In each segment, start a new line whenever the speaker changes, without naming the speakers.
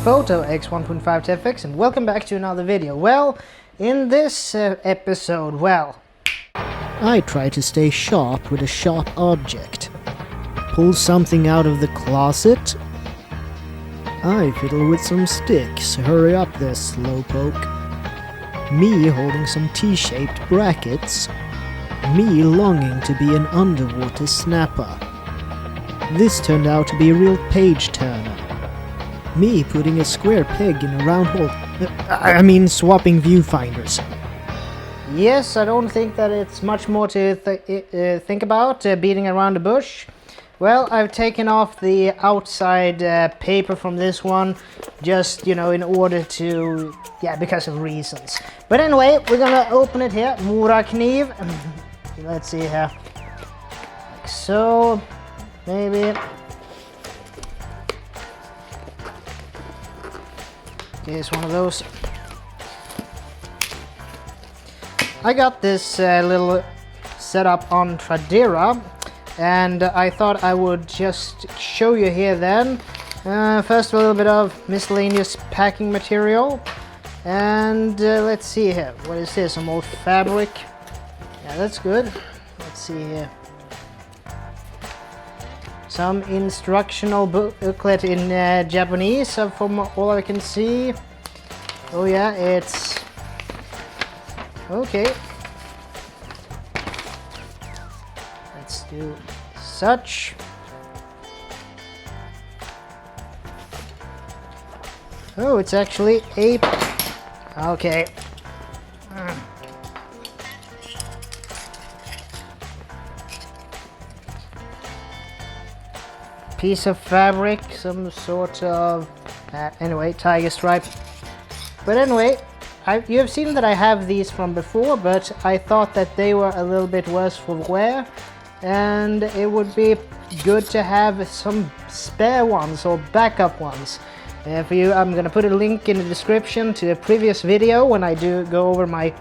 T.B.Photo X 1.5 TFX, and welcome back to another video. Well, in this episode, I try to stay sharp with a sharp object. Pull something out of the closet. I fiddle with some sticks. Hurry up there, slowpoke. Me holding some T-shaped brackets. Me longing to be an underwater snapper. This turned out to be a real page-turner. Me putting a square peg in a round hole. Swapping viewfinders. Yes, I don't think that it's much more to think about, beating around the bush. Well, I've taken off the outside paper from this one, just, in order to, because of reasons. But anyway, we're gonna open it here. Morakniv. Let's see here. Like so, maybe. Here's one of those. I got this little setup on Tradera, and I thought I would just show you here then. First, a little bit of miscellaneous packing material, and let's see here. What is this? Some old fabric. Yeah, that's good. Let's see here. Some instructional booklet in Japanese, from all I can see. Oh yeah, it's okay. Let's do such. Oh, it's actually a... Okay. Piece of fabric, some sort of anyway, tiger stripe. But anyway, you have seen that I have these from before, but I thought that they were a little bit worse for wear, and it would be good to have some spare ones or backup ones. For you, I'm gonna put a link in the description to the previous video when I do go over my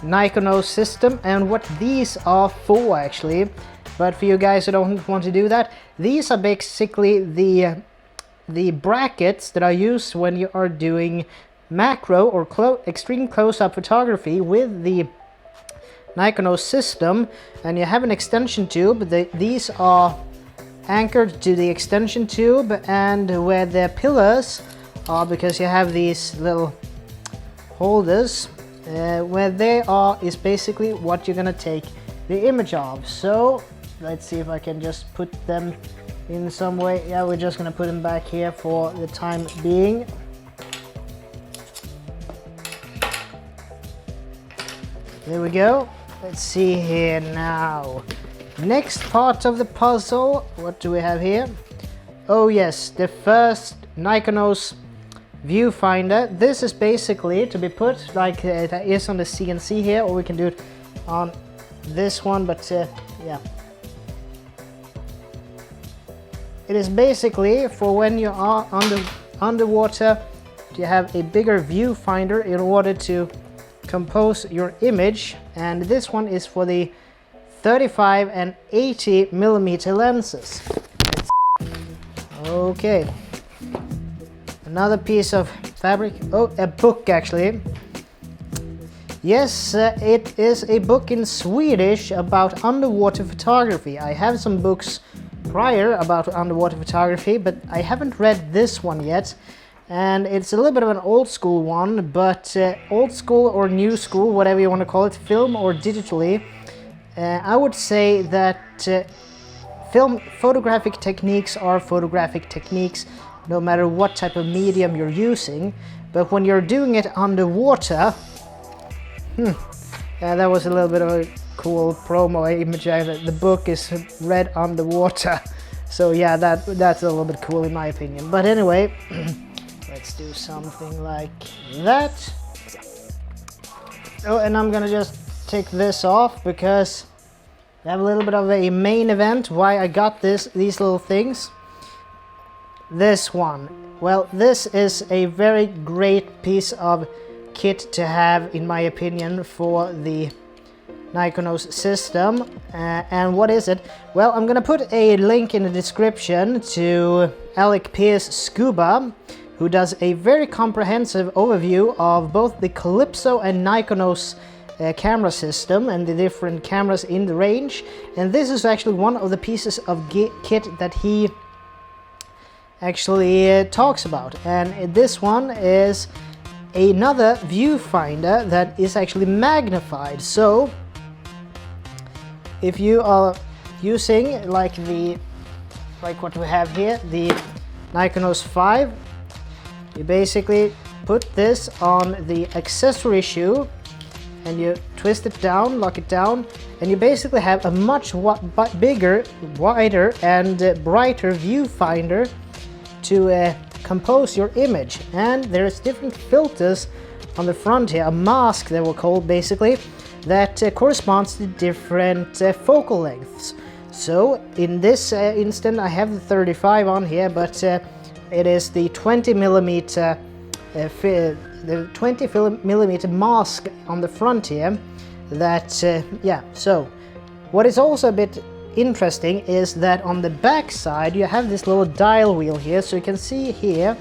Nikonos system and what these are for actually. But for you guys who don't want to do that, these are basically the brackets that are used when you are doing macro or extreme close-up photography with the Nikonos system, and you have an extension tube. These are anchored to the extension tube, and where the pillars are, because you have these little holders, where they are is basically what you're gonna take the image of. So let's see if I can just put them in some way. Yeah, we're just gonna put them back here for the time being. There we go. Let's see here now. Next part of the puzzle. What do we have here? Oh yes, the first Nikonos viewfinder. This is basically to be put like it is on the sea&sea here, or we can do it on this one, but yeah. It is basically for when you are underwater to have a bigger viewfinder in order to compose your image, and this one is for the 35 and 80 millimeter lenses. Okay, another piece of fabric. Oh, a book actually. Yes, it is a book in Swedish about underwater photography. I have some books prior about underwater photography, but I haven't read this one yet, and it's a little bit of an old school one, but old school or new school, whatever you want to call it, film or digitally, I would say that photographic techniques are photographic techniques no matter what type of medium you're using, but when you're doing it underwater, that was a little bit of a cool promo image. The book is read underwater, so yeah, that's a little bit cool in my opinion. But anyway, let's do something like that. Oh, and I'm gonna just take this off because I have a little bit of a main event why I got these little things. This one, well, this is a very great piece of kit to have in my opinion for the Nikonos system. And what is it? Well, I'm gonna put a link in the description to Alec Pierce Scuba, who does a very comprehensive overview of both the Calypso and Nikonos camera system and the different cameras in the range. And this is actually one of the pieces of kit that he actually talks about. And this one is another viewfinder that is actually magnified. So if you are using like what we have here, the Nikonos 5, you basically put this on the accessory shoe and you twist it down, lock it down, and you basically have a much bigger, wider and brighter viewfinder to compose your image. And there's different filters on the front here, a mask they were called basically, that corresponds to different focal lengths. So in this instant I have the 35 on here, but it is the 20 millimeter the 20 millimeter mask on the front here that yeah. So what is also a bit interesting is that on the back side you have this little dial wheel here, so you can see here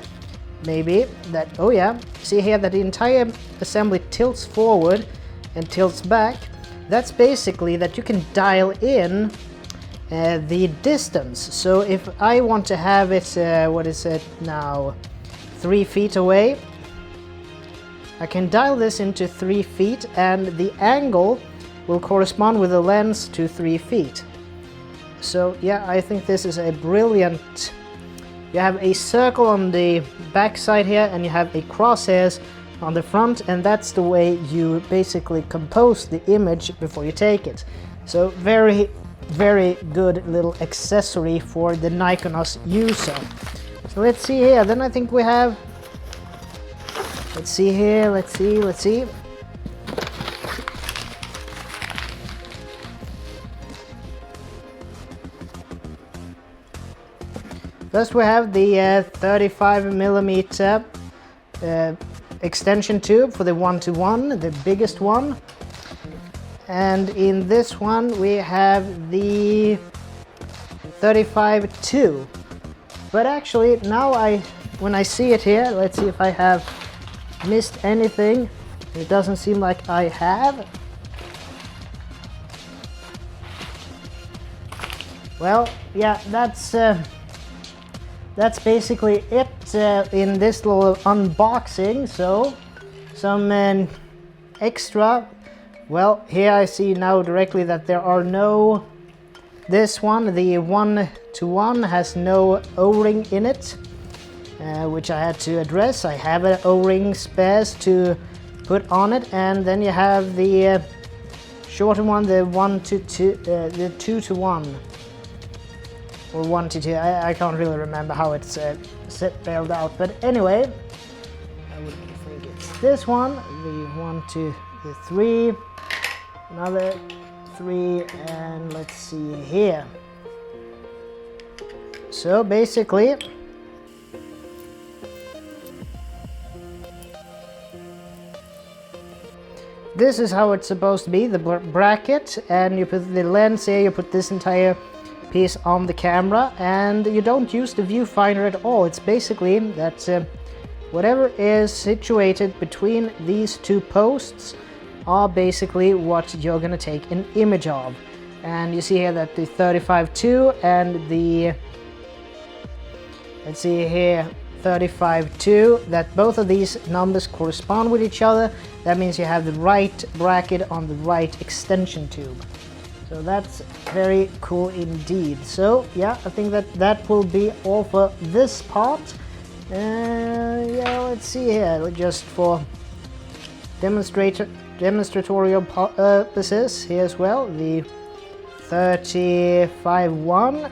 maybe that, oh yeah, see here that the entire assembly tilts forward and tilts back. That's basically that you can dial in the distance. So if I want to have it, what is it now, 3 feet away, I can dial this into 3 feet and the angle will correspond with the lens to 3 feet. So yeah, I think this is a brilliant. You have a circle on the back side here and you have a crosshairs on the front, and that's the way you basically compose the image before you take it. So very good little accessory for the Nikonos user. So let's see here, then I think we have, let's see here, let's see. First we have the 35 millimeter extension tube for the 1-to-1, the biggest one. And in this one we have the 35-2. But actually now when I see it here, let's see if I have missed anything. It doesn't seem like I have. Well, yeah, that's basically it in this little unboxing. So some extra. Well, here I see now directly that there are no, this one, the 1-to-1 has no O-ring in it, which I had to address. I have an O-ring spares to put on it, and then you have the shorter one, the 1-to-2, the 2-to-1, or 1-to-2. I can't really remember how it's spelled out, but anyway, I would think it's this one, the 1-to-3. Another 3, and let's see here. So basically this is how it's supposed to be, the bracket, and you put the lens here, you put this entire piece on the camera, and you don't use the viewfinder at all. It's basically that whatever is situated between these two posts are basically what you're gonna take an image of. And you see here that the 35-2 and the, let's see here, 35-2, that both of these numbers correspond with each other. That means you have the right bracket on the right extension tube. So that's very cool indeed. So yeah, I think that will be all for this part. Yeah, let's see here, just for demonstratorial purposes here as well, the 35-1.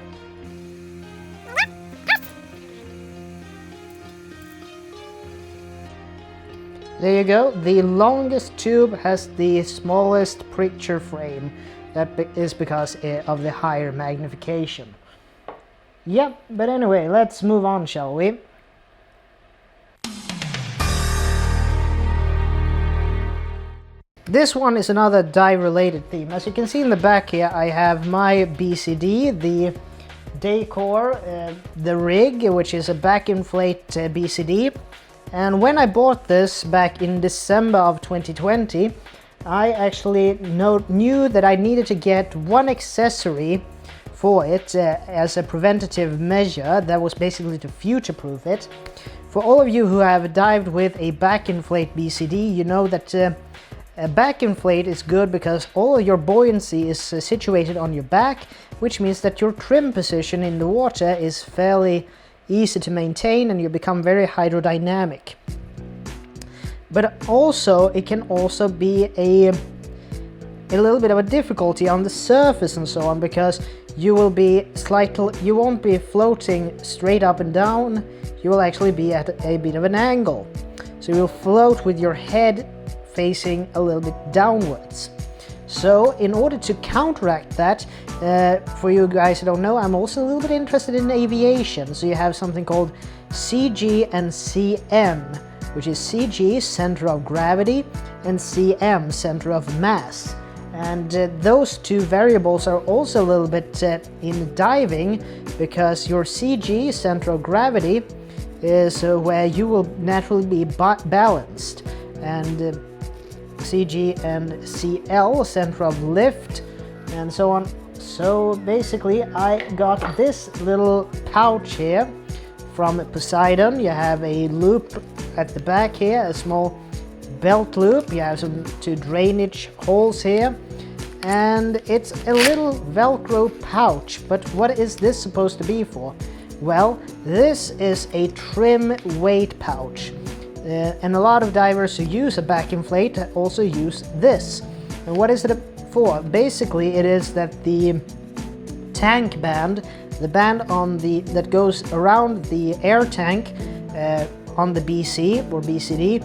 There you go, the longest tube has the smallest picture frame. That is because of the higher magnification. Yep, but anyway, let's move on, shall we? This one is another dive related theme. As you can see in the back here, I have my BCD, the decor the rig, which is a back inflate BCD. And when I bought this back in December of 2020, I actually knew that I needed to get one accessory for it as a preventative measure that was basically to future-proof it. For all of you who have dived with a back inflate BCD, you know that a back inflate is good because all of your buoyancy is situated on your back, which means that your trim position in the water is fairly easy to maintain and you become very hydrodynamic. But also it can also be a little bit of a difficulty on the surface and so on, because you won't be floating straight up and down, you will actually be at a bit of an angle. So you'll float with your head facing a little bit downwards. So in order to counteract that, for you guys who don't know, I'm also a little bit interested in aviation. So you have something called CG and CM, which is CG, center of gravity, and CM, center of mass. And those two variables are also a little bit in diving, because your CG, center of gravity, is where you will naturally be balanced, and CG and CL, center of lift, and so on. So basically I got this little pouch here from Poseidon. You have a loop at the back here, a small belt loop. You have some 2 drainage holes here, and it's a little Velcro pouch. But what is this supposed to be for? Well, this is a trim weight pouch, and a lot of divers who use a back inflate also use this. And what is it for? Basically it is that the tank band, the band that goes around the air tank on the BC or BCD,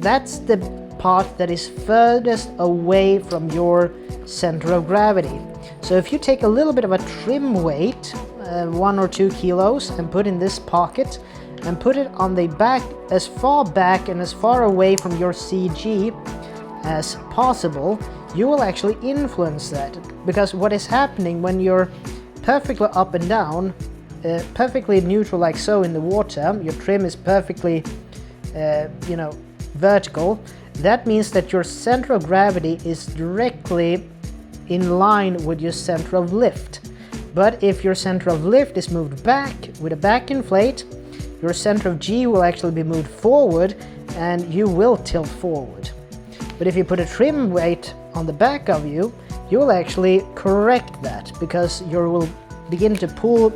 that's the part that is furthest away from your center of gravity. So if you take a little bit of a trim weight, 1 or 2 kilos, and put in this pocket and put it on the back, as far back and as far away from your CG as possible, you will actually influence that. Because what is happening when you're perfectly up and down, perfectly neutral like so in the water, your trim is perfectly vertical, that means that your center of gravity is directly in line with your center of lift. But if your center of lift is moved back with a back inflate, your center of G will actually be moved forward and you will tilt forward. But if you put a trim weight on the back of you, you will actually correct that, because you will begin to pull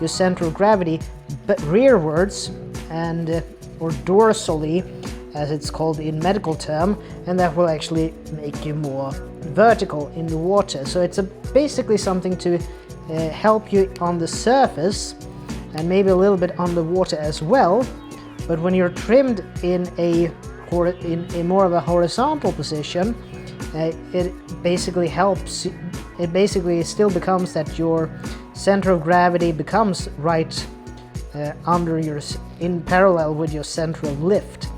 your center of gravity rearwards, and or dorsally as it's called in medical term, and that will actually make you more vertical in the water. So it's basically something to help you on the surface and maybe a little bit on the water as well. But when you're trimmed in more of a horizontal position, it basically helps. It basically still becomes that your center of gravity becomes right in parallel with your center of lift.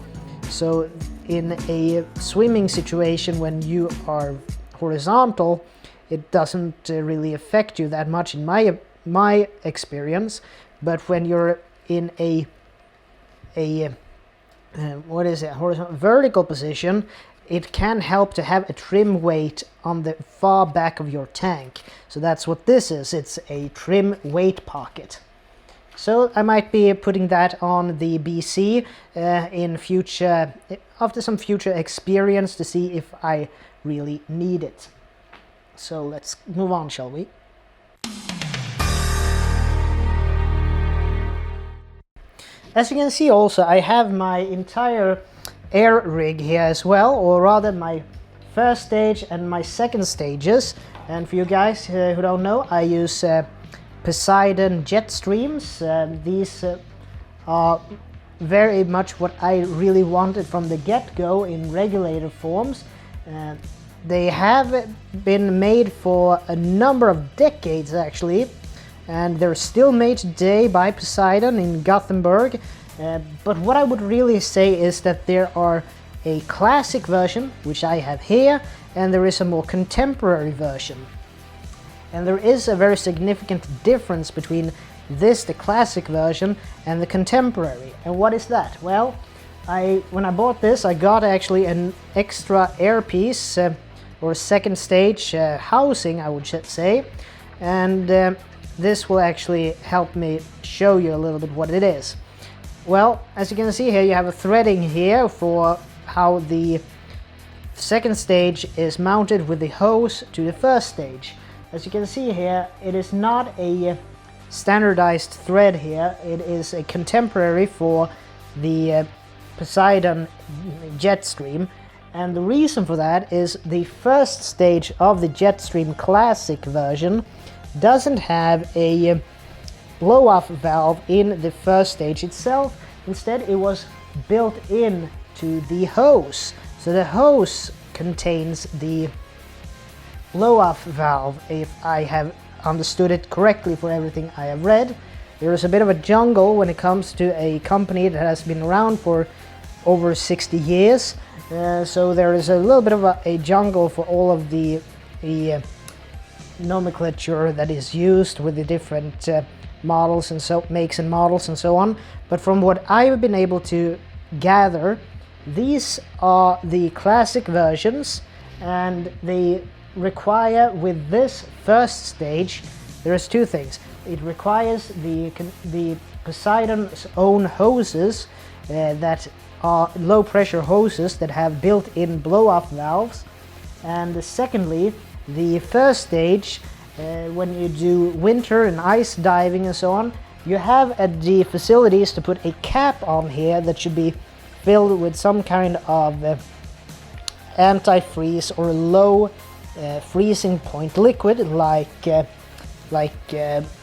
So in a swimming situation, when you are horizontal, it doesn't really affect you that much in my experience. But when you're in a horizontal vertical position, it can help to have a trim weight on the far back of your tank. So that's what this is. It's a trim weight pocket. So I might be putting that on the BC in future, after some future experience, to see if I really need it. So let's move on, shall we? As you can see also, I have my entire air rig here as well, or rather my first stage and my second stages. And for you guys who don't know, I use Poseidon Jetstreams. These are very much what I really wanted from the get-go in regulator forms. They have been made for a number of decades actually, and they're still made today by Poseidon in Gothenburg. But what I would really say is that there are a classic version, which I have here, and there is a more contemporary version. And there is a very significant difference between this, the classic version, and the contemporary. And what is that? Well, when I bought this, I got actually an extra airpiece, or second stage housing, I would say. And this will actually help me show you a little bit what it is. Well, as you can see here, you have a threading here for how the second stage is mounted with the hose to the first stage. As you can see here, it is not a standardized thread here. It is a contemporary for the Poseidon Jetstream. And the reason for that is the first stage of the Jetstream Classic version doesn't have a blow-off valve in the first stage itself. Instead, it was built in to the hose. So the hose contains the blow-off valve, if I have understood it correctly for everything I have read. There is a bit of a jungle when it comes to a company that has been around for over 60 years. So there is a little bit of a jungle for all of the nomenclature that is used with the different models and so makes and models and so on. But from what I've been able to gather, these are the classic versions, and they require, with this first stage, there is two things. It requires the Poseidon's own hoses that are low pressure hoses that have built-in blow-off valves, and secondly, the first stage, when you do winter and ice diving and so on, you have at the facilities to put a cap on here that should be filled with some kind of antifreeze or low freezing point liquid, like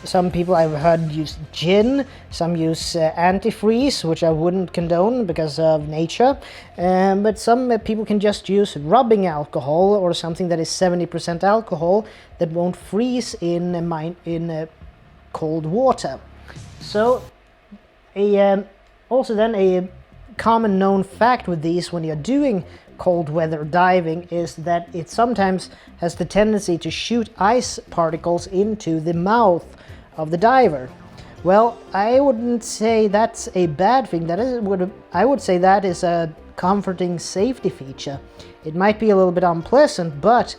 some people I've heard use gin, some use antifreeze, which I wouldn't condone because of nature, but some people can just use rubbing alcohol or something that is 70% alcohol that won't freeze in cold water. So also then a common known fact with these when you're doing cold weather diving is that it sometimes has the tendency to shoot ice particles into the mouth of the diver. Well, I wouldn't say that's a bad thing. I would say that is a comforting safety feature. It might be a little bit unpleasant, but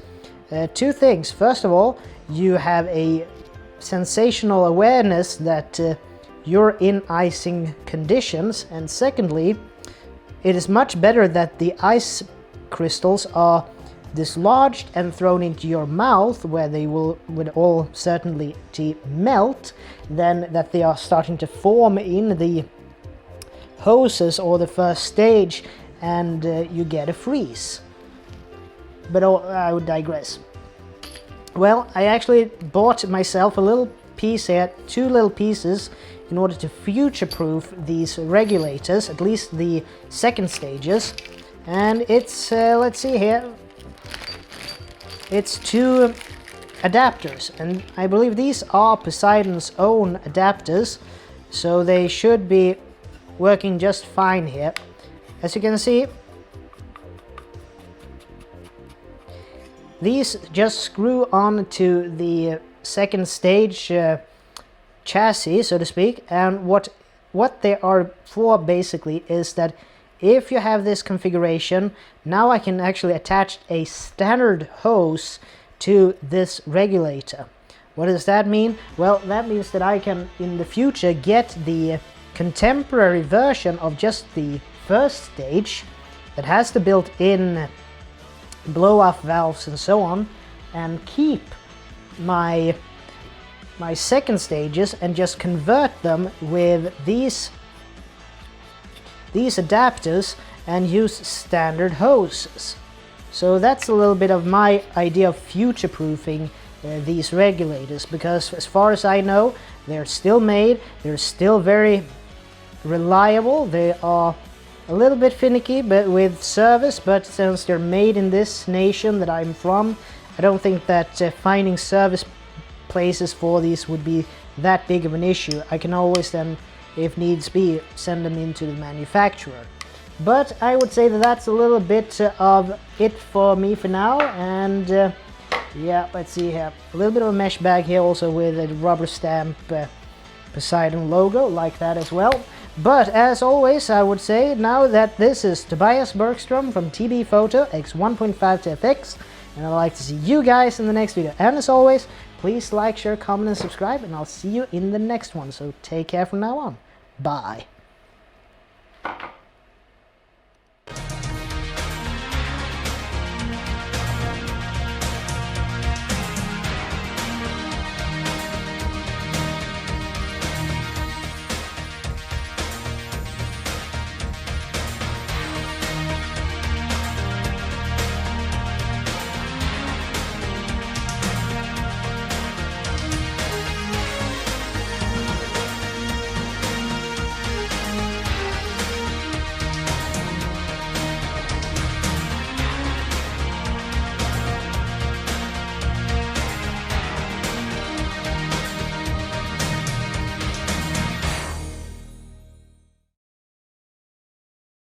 two things. First of all, you have a sensational awareness that you're in icing conditions, and secondly, it is much better that the ice crystals are dislodged and thrown into your mouth, where they would all certainly melt, than that they are starting to form in the hoses or the first stage and you get a freeze. But I would digress. Well, I actually bought myself a little piece here, two little pieces, in order to future-proof these regulators, at least the second stages. And it's, let's see here, it's two adapters, and I believe these are Poseidon's own adapters, so they should be working just fine here. As you can see, these just screw on to the second stage chassis, so to speak, and what they are for basically is that if you have this configuration, now I can actually attach a standard hose to this regulator. What does that mean? Well, that means that I can in the future get the contemporary version of just the first stage that has the built-in blow-off valves and so on, and keep my second stages and just convert them with these adapters and use standard hoses. So that's a little bit of my idea of future-proofing these regulators, because as far as I know, they're still made, they're still very reliable, they are a little bit finicky but with service, but since they're made in this nation that I'm from, I don't think that finding service places for these would be that big of an issue. I can always then, if needs be, send them into the manufacturer. But I would say that that's a little bit of it for me for now, and Yeah, let's see here. A little bit of a mesh bag here also with a rubber stamp Poseidon logo, like that as well. But as always, I would say now that this is Tobias Bergstrom from T.B.Photo X1.5 to FX, and I'd like to see you guys in the next video. And as always, please like, share, comment, and subscribe, and I'll see you in the next one. So take care from now on. Bye.